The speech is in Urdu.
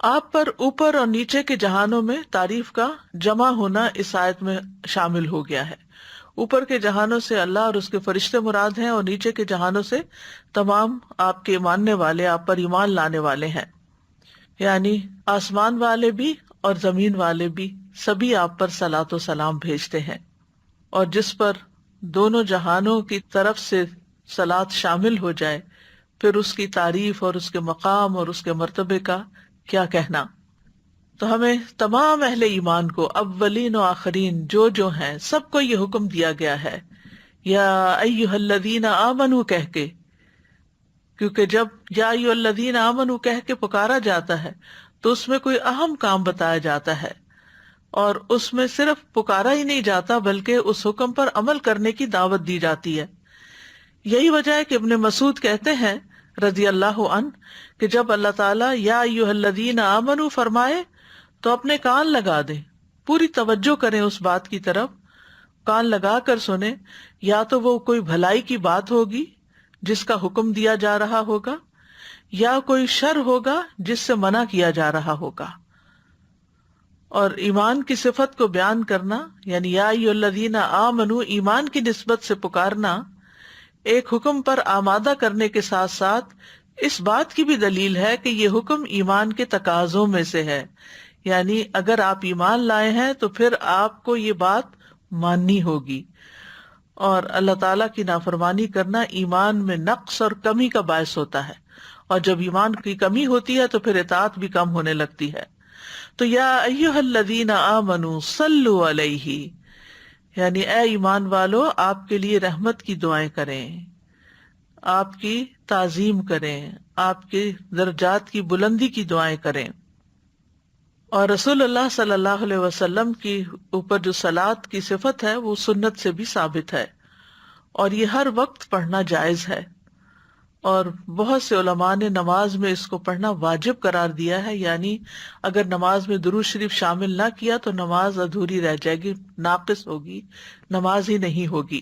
آپ پر اوپر اور نیچے کے جہانوں میں تعریف کا جمع ہونا اس آیت میں شامل ہو گیا ہے۔ اوپر کے جہانوں سے اللہ اور اس کے فرشتے مراد ہیں، اور نیچے کے جہانوں سے تمام آپ کے ماننے والے، آپ پر ایمان لانے والے ہیں، یعنی آسمان والے بھی اور زمین والے بھی، سبھی آپ پر صلاۃ و سلام بھیجتے ہیں۔ اور جس پر دونوں جہانوں کی طرف سے صلاۃ شامل ہو جائے، پھر اس کی تعریف اور اس کے مقام اور اس کے مرتبے کا کیا کہنا۔ تو ہمیں تمام اہل ایمان کو، اولین و آخرین جو ہیں، سب کو یہ حکم دیا گیا ہے یا ایھا الذین آمنوا کہہ کے، کیونکہ جب یا ایھا الذین آمنوا کہہ کے پکارا جاتا ہے تو اس میں کوئی اہم کام بتایا جاتا ہے، اور اس میں صرف پکارا ہی نہیں جاتا بلکہ اس حکم پر عمل کرنے کی دعوت دی جاتی ہے۔ یہی وجہ ہے کہ ابن مسعود کہتے ہیں رضی اللہ عنہ کہ جب اللہ تعالیٰ یا ایھا الذین آمنوا فرمائے تو اپنے کان لگا دیں، پوری توجہ کریں اس بات کی طرف، کان لگا کر سنیں، یا تو وہ کوئی بھلائی کی بات ہوگی جس کا حکم دیا جا رہا ہوگا، یا کوئی شر ہوگا جس سے منع کیا جا رہا ہوگا۔ اور ایمان کی صفت کو بیان کرنا، یعنی یا ایھا الذین آمنوا، ایمان کی نسبت سے پکارنا ایک حکم پر آمادہ کرنے کے ساتھ ساتھ اس بات کی بھی دلیل ہے کہ یہ حکم ایمان کے تقاضوں میں سے ہے، یعنی اگر آپ ایمان لائے ہیں تو پھر آپ کو یہ بات ماننی ہوگی، اور اللہ تعالیٰ کی نافرمانی کرنا ایمان میں نقص اور کمی کا باعث ہوتا ہے، اور جب ایمان کی کمی ہوتی ہے تو پھر اطاعت بھی کم ہونے لگتی ہے۔ تو یا ایھا الذین آمنوا صلوا علیہ، یعنی اے ایمان والو، آپ کے لیے رحمت کی دعائیں کریں، آپ کی تعظیم کریں، آپ کے درجات کی بلندی کی دعائیں کریں۔ اور رسول اللہ صلی اللہ علیہ وسلم کی اوپر جو صلاۃ کی صفت ہے وہ سنت سے بھی ثابت ہے، اور یہ ہر وقت پڑھنا جائز ہے، اور بہت سے علماء نے نماز میں اس کو پڑھنا واجب قرار دیا ہے، یعنی اگر نماز میں درود شریف شامل نہ کیا تو نماز ادھوری رہ جائے گی، ناقص ہوگی، نماز ہی نہیں ہوگی۔